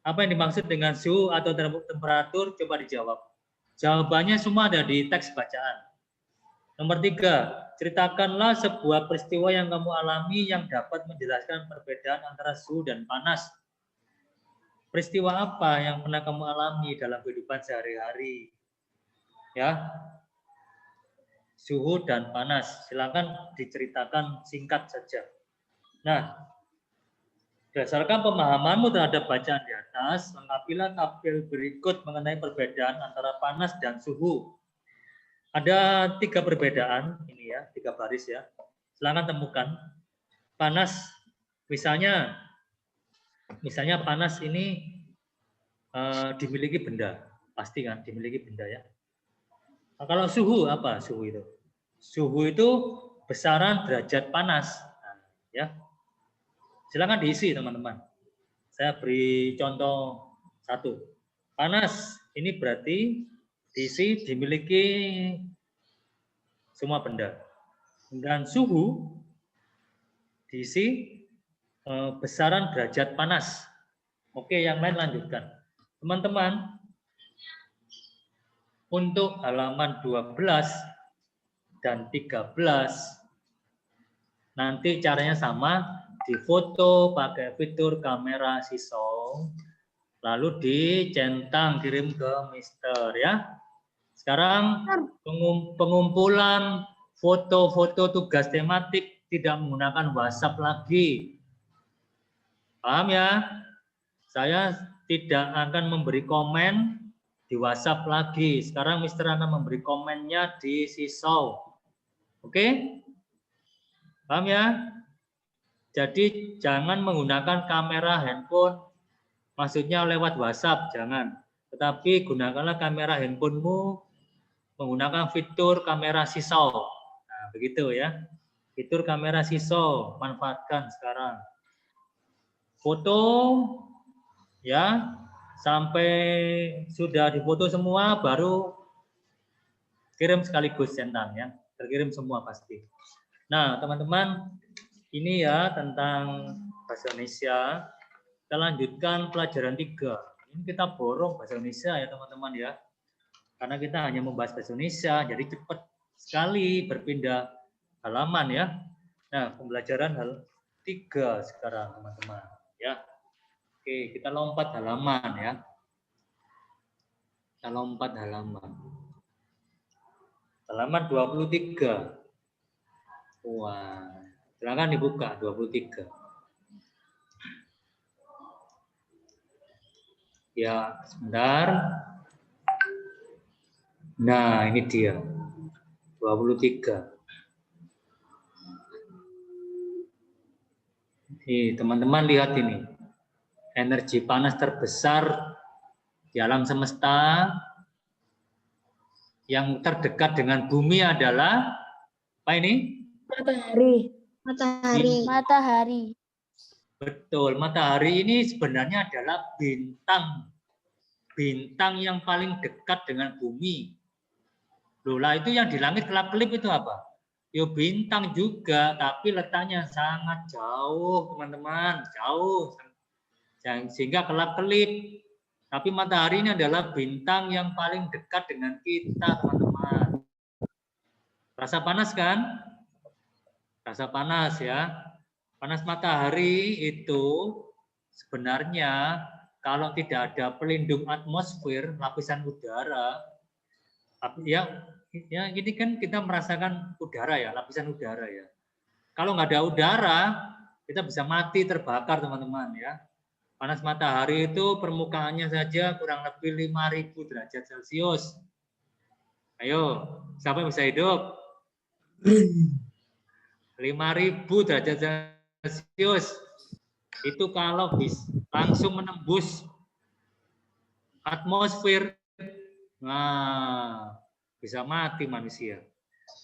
Apa yang dimaksud dengan suhu atau temperatur? Coba dijawab. Jawabannya semua ada di teks bacaan. Nomor 3, ceritakanlah sebuah peristiwa yang kamu alami yang dapat menjelaskan perbedaan antara suhu dan panas. Peristiwa apa yang pernah kamu alami dalam kehidupan sehari-hari? Ya. Suhu dan panas. Silakan diceritakan singkat saja. Nah, berdasarkan pemahamanmu terhadap bacaan di atas, lengkapilah tabel berikut mengenai perbedaan antara panas dan suhu. Ada 3 perbedaan, ini ya, 3 baris ya. Silakan temukan. Panas, misalnya panas ini dimiliki benda, pasti kan dimiliki benda ya. Nah, kalau suhu apa suhu itu? Suhu itu besaran derajat panas. Nah, ya. Silakan diisi teman-teman. Saya beri contoh 1. Panas ini berarti diisi dimiliki semua benda. Dan suhu diisi besaran derajat panas. Oke, yang lain lanjutkan. Teman-teman, untuk halaman 12 dan 13 nanti caranya sama, difoto pakai fitur kamera sisau, lalu dicentang kirim ke Mister ya. Sekarang pengumpulan foto-foto tugas tematik tidak menggunakan WhatsApp lagi. Paham ya? Saya tidak akan memberi komen di WhatsApp lagi. Sekarang Mister akan memberi komennya di sisau. Oke? Paham ya? Jadi jangan menggunakan kamera handphone, maksudnya lewat WhatsApp, jangan. Tetapi gunakanlah kamera handphonemu menggunakan fitur kamera sisau. Nah, begitu ya. Fitur kamera sisau, manfaatkan sekarang. Foto ya, sampai sudah difoto semua baru kirim sekaligus centang ya. Terkirim semua pasti. Nah, teman-teman, ini ya tentang bahasa Indonesia. Kita lanjutkan pelajaran 3. Ini kita borong bahasa Indonesia ya teman-teman ya. Karena kita hanya membahas bahasa Indonesia, jadi cepat sekali berpindah halaman ya. Nah, pembelajaran 3 sekarang teman-teman ya. Oke, kita lompat halaman ya. Kita lompat halaman. Halaman 23. Wah, silakan dibuka 23. Ya, sebentar. Nah, ini dia. 23. Nih, teman-teman lihat ini. Energi panas terbesar di alam semesta yang terdekat dengan bumi adalah apa ini? Matahari. Betul, matahari ini sebenarnya adalah bintang yang paling dekat dengan bumi. Loh, lah itu yang di langit kelap-kelip itu apa? Yo bintang juga, tapi letaknya sangat jauh, teman-teman, jauh. Sehingga kelap-kelip. Tapi matahari ini adalah bintang yang paling dekat dengan kita, teman-teman. Rasa panas kan? Rasa panas ya. Panas matahari itu sebenarnya kalau tidak ada pelindung atmosfer, lapisan udara, ya ini kan kita merasakan udara ya, lapisan udara ya. Kalau nggak ada udara, kita bisa mati terbakar teman-teman ya. Panas matahari itu permukaannya saja kurang lebih 5.000 derajat Celcius. Ayo, siapa yang bisa hidup? 5.000 derajat Celcius. Itu kalau langsung menembus atmosfer, nah bisa mati manusia.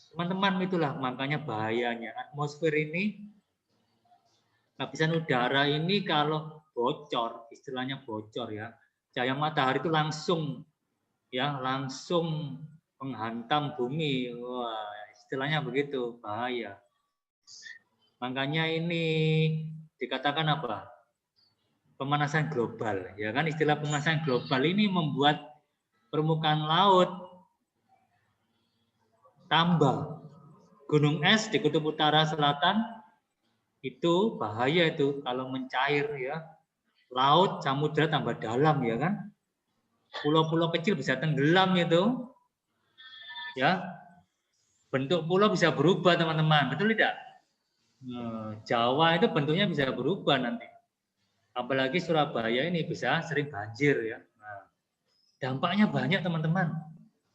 Teman-teman, itulah makanya bahayanya atmosfer ini, lapisan udara ini kalau bocor, istilahnya bocor ya, cahaya matahari itu langsung menghantam bumi. Wah, istilahnya begitu, bahaya. Makanya ini dikatakan apa? Pemanasan global, ya kan? Istilah pemanasan global ini membuat permukaan laut tambah. Gunung es di kutub utara selatan itu bahaya itu kalau mencair ya. Laut, samudra tambah dalam ya kan? Pulau-pulau kecil bisa tenggelam itu. Ya. Bentuk pulau bisa berubah, teman-teman. Betul tidak? Jawa itu bentuknya bisa berubah nanti. Apalagi Surabaya ini bisa sering banjir ya. Nah, dampaknya banyak, teman-teman.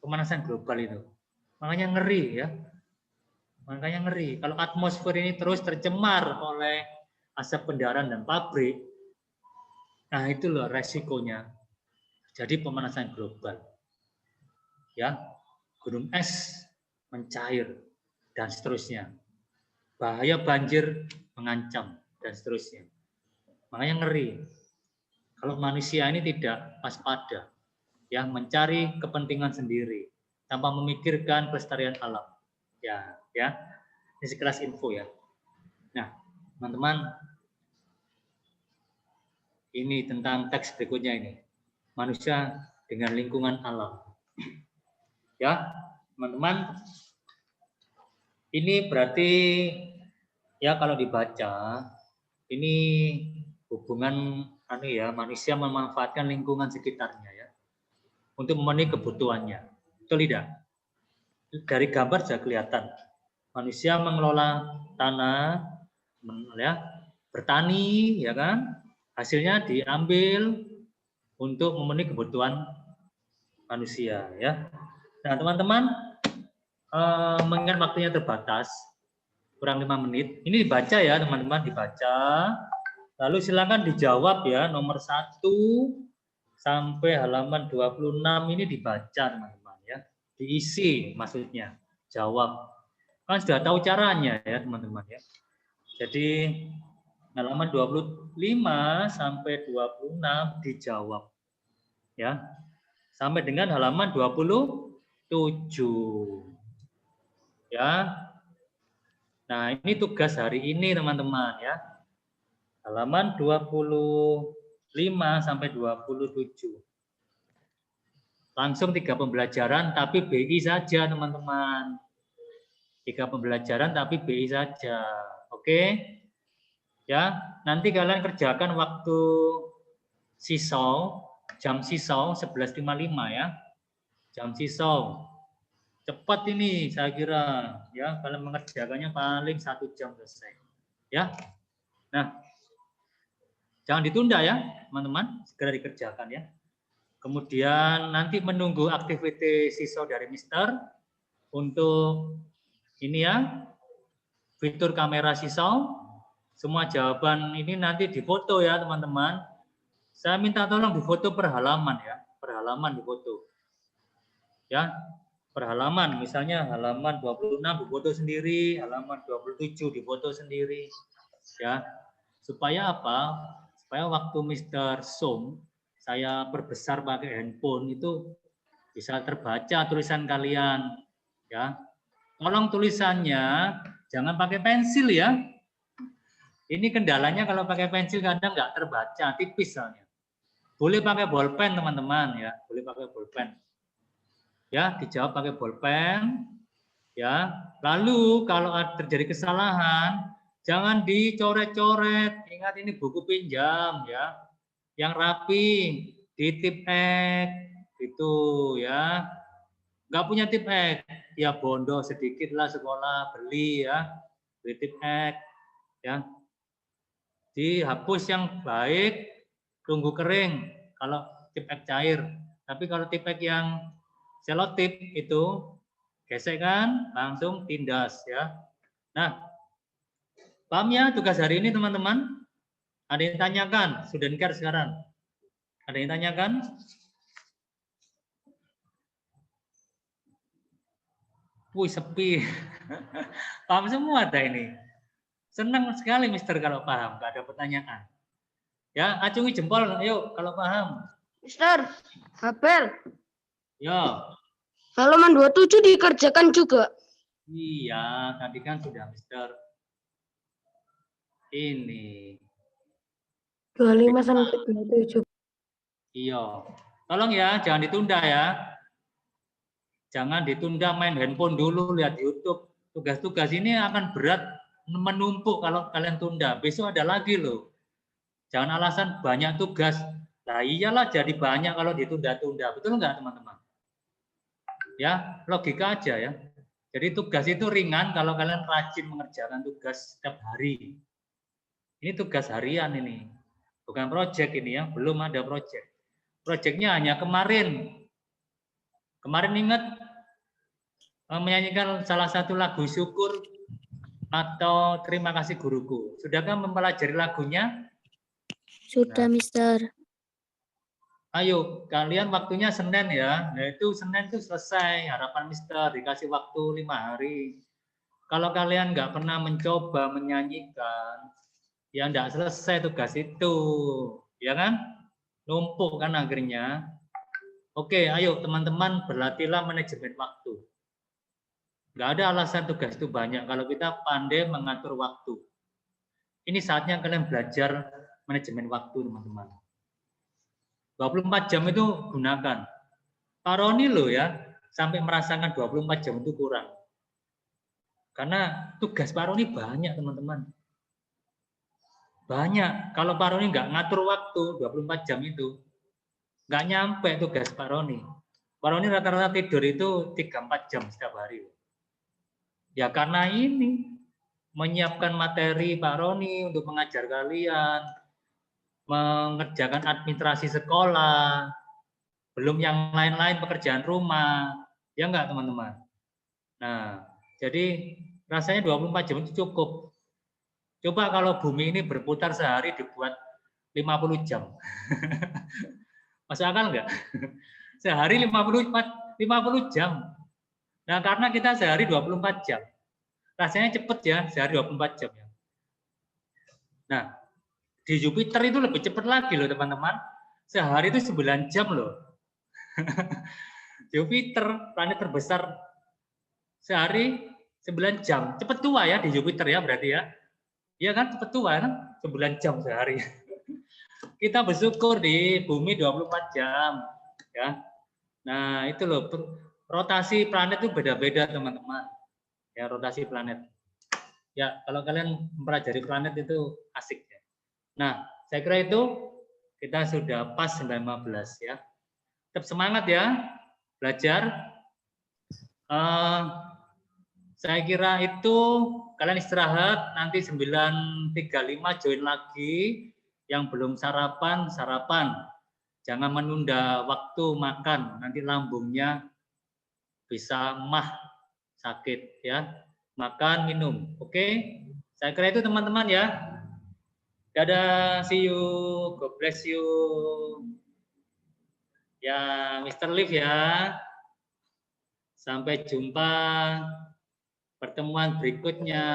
Pemanasan global itu. Makanya ngeri ya. Makanya ngeri. Kalau atmosfer ini terus tercemar oleh asap kendaraan dan pabrik, nah itu loh resikonya. Jadi pemanasan global. Ya. Gunung es mencair dan seterusnya. Bahaya banjir mengancam dan seterusnya. Makanya ngeri. Kalau manusia ini tidak waspada, ya mencari kepentingan sendiri tanpa memikirkan pelestarian alam. Ya. Ini sekelas info ya. Nah, teman-teman, ini tentang teks berikutnya ini. Manusia dengan lingkungan alam. Ya, teman-teman, ini berarti ya kalau dibaca ini hubungan manusia memanfaatkan lingkungan sekitarnya ya untuk memenuhi kebutuhannya. Betul tidak? Dari gambar sudah kelihatan. Manusia mengelola tanah, ya, bertani, ya kan? Hasilnya diambil untuk memenuhi kebutuhan manusia, ya. Nah, teman-teman, mengingat waktunya terbatas, kurang 5 menit. Ini dibaca ya, teman-teman, dibaca. Lalu silakan dijawab ya, nomor 1 sampai halaman 26 ini dibaca, teman-teman ya. Diisi maksudnya, jawab. Kan sudah tahu caranya ya, teman-teman ya. Jadi halaman 25 sampai 26 dijawab. Ya. Sampai dengan halaman 27. Ya. Nah, ini tugas hari ini, teman-teman ya. Halaman 25 sampai 27. Langsung 3 pembelajaran tapi BI saja, teman-teman. 3 pembelajaran tapi BI saja. Oke? Ya, nanti kalian kerjakan waktu sisau, jam sisau 11.55 ya. Jam sisau. Cepat ini saya kira ya, kalian mengerjakannya paling 1 jam selesai. Ya. Nah, jangan ditunda ya, teman-teman, segera dikerjakan ya. Kemudian nanti menunggu aktivitas siswa dari Mister untuk ini ya, fitur kamera siswa. Semua jawaban ini nanti difoto ya, teman-teman. Saya minta tolong difoto per halaman ya, per halaman difoto. Ya, per halaman, misalnya halaman 26 difoto sendiri, halaman 27 difoto sendiri. Ya. Supaya apa? Supaya waktu Mr. Zoom saya perbesar pakai handphone itu bisa terbaca tulisan kalian ya. Tolong tulisannya jangan pakai pensil ya. Ini kendalanya kalau pakai pensil kadang nggak terbaca, tipis soalnya. Boleh pakai bolpen teman-teman ya, boleh pakai bolpen. Ya, dijawab pakai bolpen. Ya. Lalu kalau terjadi kesalahan jangan dicoret-coret. Ingat ini buku pinjam ya. Yang rapi, di tip X itu ya. Nggak punya tip X, ya bondo sedikit lah sekolah beli ya. Beli tip X ya. Dihapus yang baik, tunggu kering kalau tip X cair. Tapi kalau tip X yang selotip itu gesekkan, langsung tindas ya. Nah, paham ya tugas hari ini teman-teman? Ada yang tanyakan? Student sekarang. Ada yang tanyakan? Wih, sepi. Paham semua ada ini. Senang sekali Mister kalau paham, nggak ada pertanyaan. Ya, acungi jempol, ayo kalau paham. Mister, hafal. Ya. Halaman 27 dikerjakan juga. Iya, tadi kan sudah Mister. Ini. 25 sampai 27. Iya. Tolong ya, jangan ditunda ya. Jangan ditunda main handphone dulu, lihat YouTube. Tugas-tugas ini akan berat menumpuk kalau kalian tunda. Besok ada lagi loh. Jangan alasan banyak tugas. Nah iyalah jadi banyak kalau ditunda-tunda. Betul nggak teman-teman? Ya, logika aja ya. Jadi tugas itu ringan kalau kalian rajin mengerjakan tugas setiap hari. Ini tugas harian ini. Bukan project ini ya, belum ada project. Projectnya hanya kemarin. Kemarin ingat menyanyikan salah satu lagu syukur atau terima kasih guruku. Sudahkah mempelajari lagunya? Sudah, Mister. Ayo, kalian waktunya Senin ya. Nah itu Senin itu selesai. Harapan Mister dikasih waktu 5 hari. Kalau kalian nggak pernah mencoba menyanyikan, ya nggak selesai tugas itu. Ya kan? Numpuk kan akhirnya. Oke, ayo teman-teman berlatihlah manajemen waktu. Nggak ada alasan tugas itu banyak kalau kita pandai mengatur waktu. Ini saatnya kalian belajar manajemen waktu, teman-teman. 24 jam itu gunakan. Pak Roni loh ya, sampai merasakan 24 jam itu kurang. Karena tugas Pak Roni banyak, teman-teman. Banyak. Kalau Pak Roni nggak ngatur waktu 24 jam itu, nggak nyampe tugas Pak Roni. Pak Roni rata-rata tidur itu 3-4 jam setiap hari. Ya karena ini, menyiapkan materi Pak Roni untuk mengajar kalian, mengerjakan administrasi sekolah, belum yang lain-lain pekerjaan rumah, ya enggak teman-teman? Nah, jadi rasanya 24 jam itu cukup. Coba kalau bumi ini berputar sehari dibuat 50 jam. Masuk akal enggak? Sehari 50 jam. Nah, karena kita sehari 24 jam. Rasanya cepet ya, sehari 24 jam ya. Nah, di Jupiter itu lebih cepat lagi loh teman-teman. Sehari itu 9 jam loh. Jupiter, planet terbesar, sehari 9 jam. Cepat tua ya di Jupiter ya berarti ya. Iya kan cepat tua kan? 9 jam sehari. Kita bersyukur di bumi 24 jam. Ya. Nah itu loh, rotasi planet itu beda-beda teman-teman. Ya rotasi planet. Ya kalau kalian mempelajari planet itu asik ya. Nah saya kira itu kita sudah pas 15 ya. Tetap semangat ya belajar. Saya kira itu kalian istirahat, nanti 9.35 join lagi. Yang belum sarapan, sarapan. Jangan menunda waktu makan, nanti lambungnya bisa mah sakit ya. Makan, minum. Oke? Saya kira itu teman-teman ya. Dadah, see you. God bless you. Ya, Mr. Liv ya. Sampai jumpa pertemuan berikutnya.